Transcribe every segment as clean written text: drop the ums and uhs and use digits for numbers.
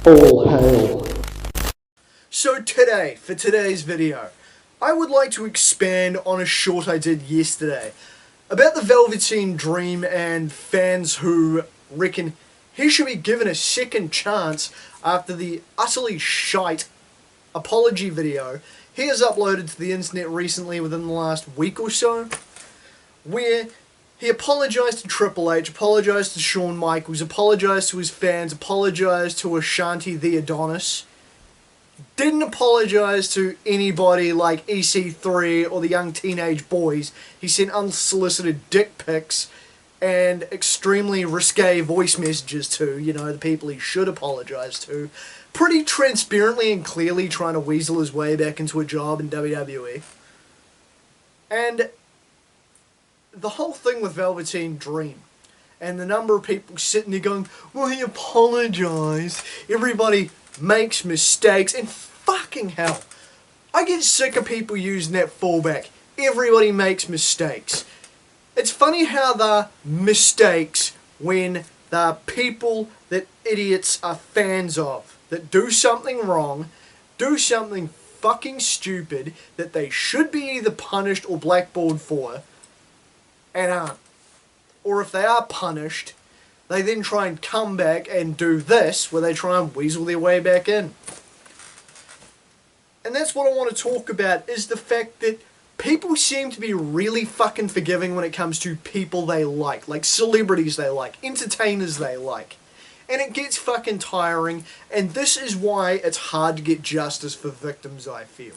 All hail. So today, for today's video, I would like to expand on a short I did yesterday about the Velveteen Dream and fans who reckon he should be given a second chance after the utterly shite apology video he has uploaded to the internet recently within the last week or so, where he apologised to Triple H, apologised to Shawn Michaels, apologised to his fans, apologised to Ashanti the Adonis, didn't apologise to anybody like EC3 or the young teenage boys he sent unsolicited dick pics and extremely risque voice messages to, you know, the people he should apologise to, pretty transparently and clearly trying to weasel his way back into a job in WWE. And the whole thing with Velveteen Dream and the number of people sitting there going, well, he apologised, everybody makes mistakes, and fucking hell, I get sick of people using that fallback. Everybody makes mistakes. It's funny how the mistakes when the people that idiots are fans of, that do something wrong, do something fucking stupid that they should be either punished or blackballed for, and aren't. Or if they are punished, they then try and come back and do this, where they try and weasel their way back in. And that's what I want to talk about, is the fact that people seem to be really fucking forgiving when it comes to people they like celebrities they like, entertainers they like. And it gets fucking tiring, and this is why it's hard to get justice for victims, I feel.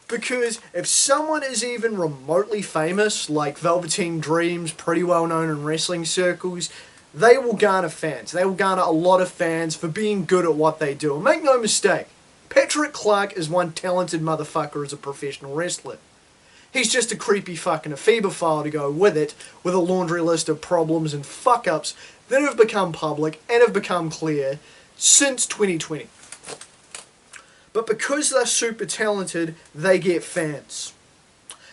Because if someone is even remotely famous, like Velveteen Dream's pretty well known in wrestling circles, they will garner fans. They will garner a lot of fans for being good at what they do. And make no mistake, Patrick Clark is one talented motherfucker as a professional wrestler. He's just a creepy fucking ephebophile to go with it, with a laundry list of problems and fuck-ups that have become public and have become clear since 2020. But because they're super talented, they get fans.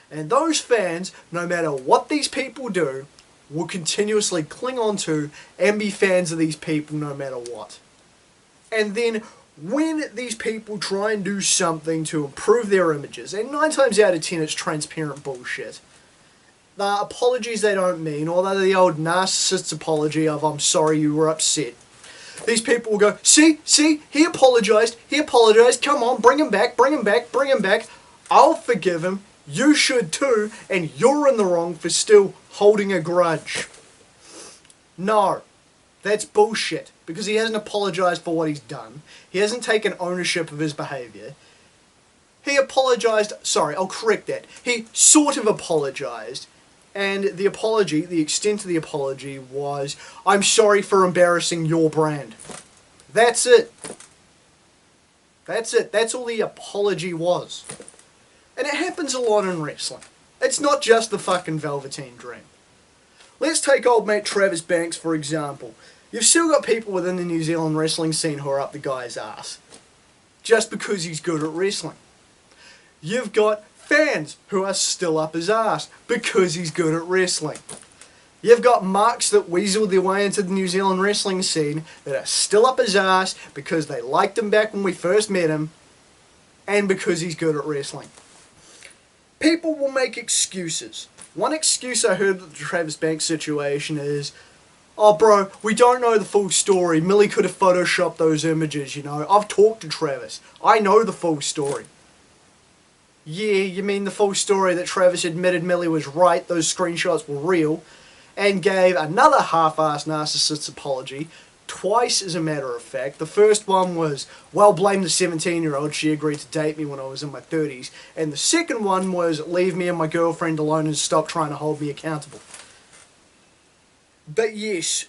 And those fans, no matter what these people do, will continuously cling on to and be fans of these people no matter what. And then when these people try and do something to improve their images, and 9 times out of 10 it's transparent bullshit, the apologies they don't mean, or the old narcissist's apology of I'm sorry you were upset, these people will go, see, he apologised, come on, bring him back, I'll forgive him, you should too, and you're in the wrong for still holding a grudge. No, that's bullshit, because he hasn't apologised for what he's done, he hasn't taken ownership of his behaviour, he apologised, sorry, I'll correct that, he sort of apologised, and the apology, the extent of the apology was, I'm sorry for embarrassing your brand. That's it. That's it. That's all the apology was. And it happens a lot in wrestling. It's not just the fucking Velveteen Dream. Let's take old mate Travis Banks for example. You've still got people within the New Zealand wrestling scene who are up the guy's ass. Just because he's good at wrestling. You've got fans who are still up his ass because he's good at wrestling. You've got marks that weaseled their way into the New Zealand wrestling scene that are still up his ass because they liked him back when we first met him and because he's good at wrestling. People will make excuses. One excuse I heard with the Travis Banks situation is, oh bro, we don't know the full story. Millie could have photoshopped those images, you know. I've talked to Travis. I know the full story. Yeah, you mean the full story that Travis admitted Millie was right, those screenshots were real, and gave another half-assed narcissist's apology, twice as a matter of fact. The first one was, well, blame the 17-year-old, she agreed to date me when I was in my 30s, and the second one was, leave me and my girlfriend alone and stop trying to hold me accountable. But yes,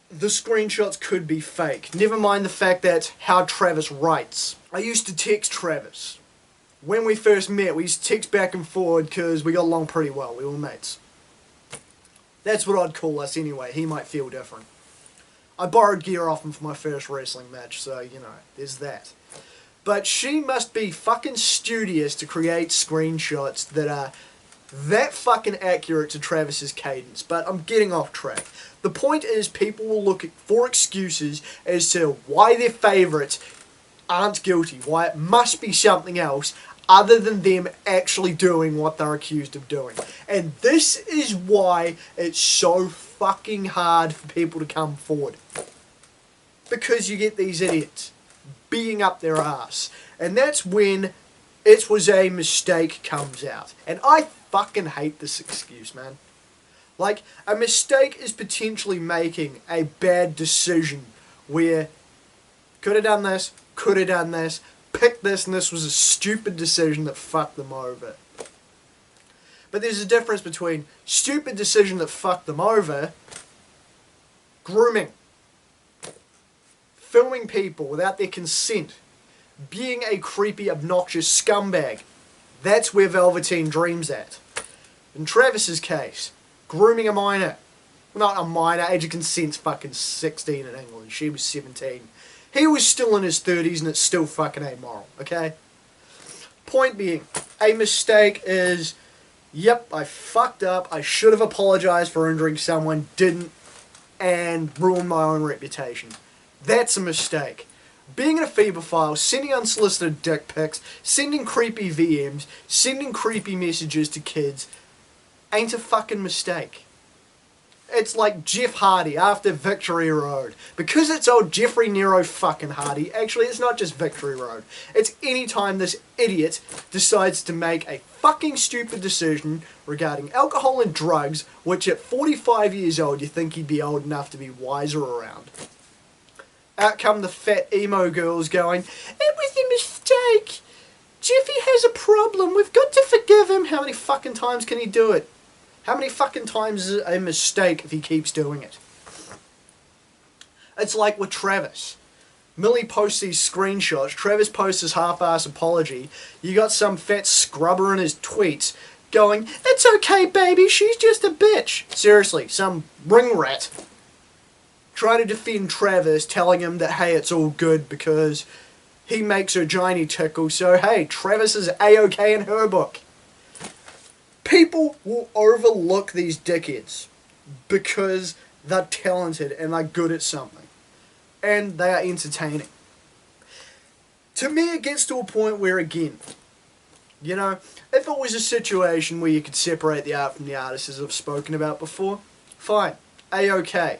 the screenshots could be fake. Never mind the fact that's how Travis writes. I used to text Travis. When we first met, we used to text back and forward because we got along pretty well. We were mates. That's what I'd call us anyway. He might feel different. I borrowed gear off him for my first wrestling match, so, you know, there's that. But she must be fucking studious to create screenshots that are that fucking accurate to Travis's cadence, but I'm getting off track. The point is, people will look for excuses as to why their favourites aren't guilty, why it must be something else other than them actually doing what they're accused of doing. And this is why it's so fucking hard for people to come forward. Because you get these idiots being up their ass. And that's when "it was a mistake" comes out. And I fucking hate this excuse, man. Like, a mistake is potentially making a bad decision where could have done this, could have done this, picked this, and this was a stupid decision that fucked them over. But there's a difference between stupid decision that fucked them over, grooming, filming people without their consent, being a creepy, obnoxious scumbag. That's where Velveteen Dream's at. In Travis's case, grooming a minor. Not a minor, age of consent's fucking 16 in England. She was 17. He was still in his 30s and it's still fucking amoral, okay? Point being, a mistake is, yep, I fucked up, I should have apologised for injuring someone, didn't, and ruined my own reputation. That's a mistake. Being a phebophile, sending unsolicited dick pics, sending creepy VMs, sending creepy messages to kids, ain't a fucking mistake. It's like Jeff Hardy after Victory Road. Because it's old Jeffrey Nero fucking Hardy, actually it's not just Victory Road. It's any time this idiot decides to make a fucking stupid decision regarding alcohol and drugs, which at 45 years old you think he'd be old enough to be wiser around. Out come the fat emo girls going, "It was a mistake. Jeffy has a problem. We've got to forgive him." How many fucking times can he do it? How many fucking times is it a mistake if he keeps doing it? It's like with Travis. Millie posts these screenshots. Travis posts his half-ass apology. You got some fat scrubber in his tweets going, "It's okay, baby. She's just a bitch." Seriously, some ring rat trying to defend Travis, telling him that, hey, it's all good because he makes her giny tickle, so hey, Travis is A-okay in her book. People will overlook these dickheads because they're talented and they're good at something. And they are entertaining. To me, it gets to a point where, again, you know, if it was a situation where you could separate the art from the artist, as I've spoken about before, fine, A-okay.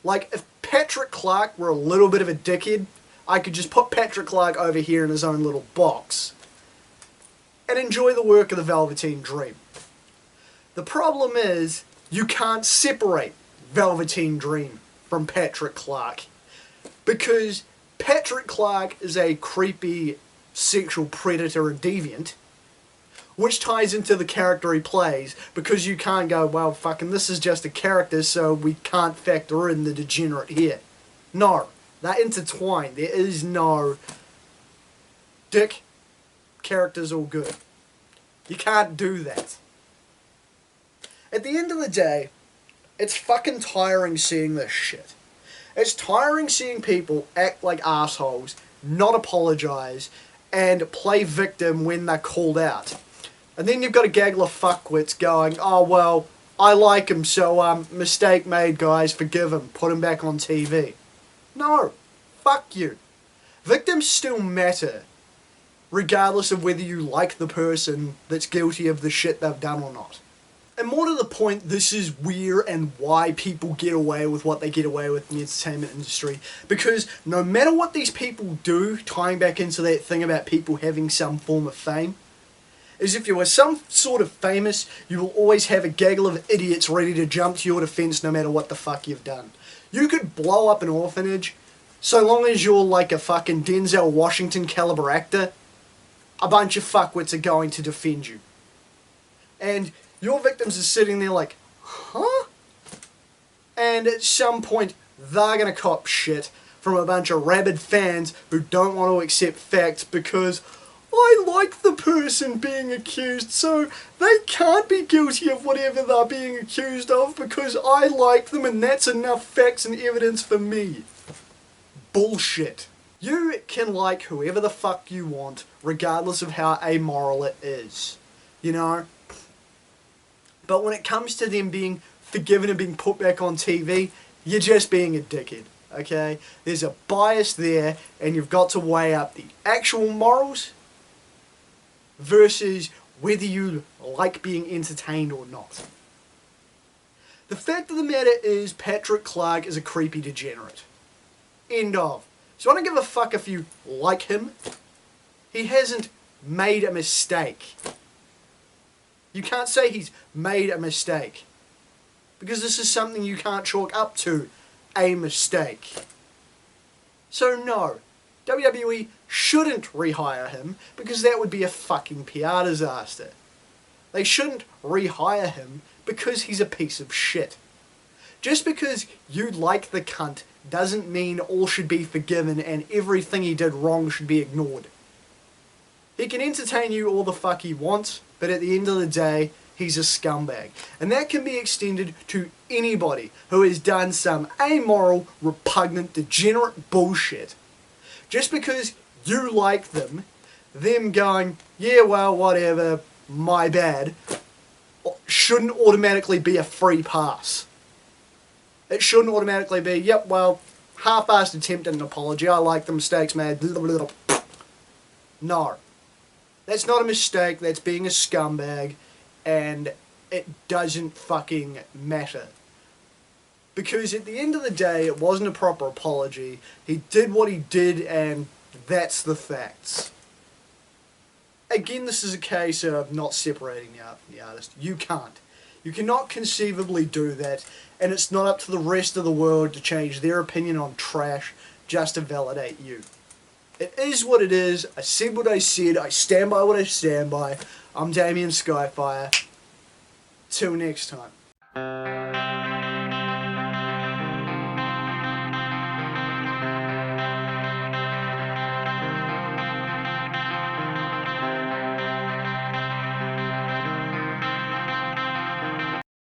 Like, if Patrick Clark were a little bit of a dickhead, I could just put Patrick Clark over here in his own little box and enjoy the work of the Velveteen Dream. The problem is, you can't separate Velveteen Dream from Patrick Clark. Because Patrick Clark is a creepy sexual predator and deviant, which ties into the character he plays, because you can't go, well, fucking this is just a character, so we can't factor in the degenerate here. No, they're intertwined. There is no dick, character's all good. You can't do that. At the end of the day, it's fucking tiring seeing this shit. It's tiring seeing people act like assholes, not apologise, and play victim when they're called out. And then you've got a gaggle of fuckwits going, "Oh, well, I like him, so, mistake made, guys, forgive him, put him back on TV." No, fuck you. Victims still matter, regardless of whether you like the person that's guilty of the shit they've done or not. And more to the point, this is where and why people get away with what they get away with in the entertainment industry. Because no matter what these people do, tying back into that thing about people having some form of fame, is if you are some sort of famous, you will always have a gaggle of idiots ready to jump to your defense no matter what the fuck you've done. You could blow up an orphanage, so long as you're like a fucking Denzel Washington caliber actor, a bunch of fuckwits are going to defend you. And your victims are sitting there like, huh? And at some point, they're going to cop shit from a bunch of rabid fans who don't want to accept facts because I like the person being accused, so they can't be guilty of whatever they're being accused of because I like them and that's enough facts and evidence for me. Bullshit. You can like whoever the fuck you want, regardless of how amoral it is. You know? But when it comes to them being forgiven and being put back on TV, you're just being a dickhead, okay? There's a bias there, and you've got to weigh up the actual morals versus whether you like being entertained or not. The fact of the matter is, Patrick Clark is a creepy degenerate. End of. So I don't give a fuck if you like him. He hasn't made a mistake. You can't say he's made a mistake, because this is something you can't chalk up to a mistake. So no, WWE shouldn't rehire him, because that would be a fucking PR disaster. They shouldn't rehire him because he's a piece of shit. Just because you like the cunt doesn't mean all should be forgiven and everything he did wrong should be ignored. He can entertain you all the fuck he wants, but at the end of the day, he's a scumbag. And that can be extended to anybody who has done some amoral, repugnant, degenerate bullshit. Just because you like them going, yeah, well, whatever, my bad, shouldn't automatically be a free pass. It shouldn't automatically be, yep, well, half-assed attempt at an apology, I like the mistakes made, blah, blah, blah. No. That's not a mistake, that's being a scumbag, and it doesn't fucking matter. Because at the end of the day, it wasn't a proper apology, he did what he did, and that's the facts. Again, this is a case of not separating the art from the artist. You can't. You cannot conceivably do that, and it's not up to the rest of the world to change their opinion on trash just to validate you. It is what it is. I said what I said. I stand by what I stand by. I'm Damian Skyfire. Till next time.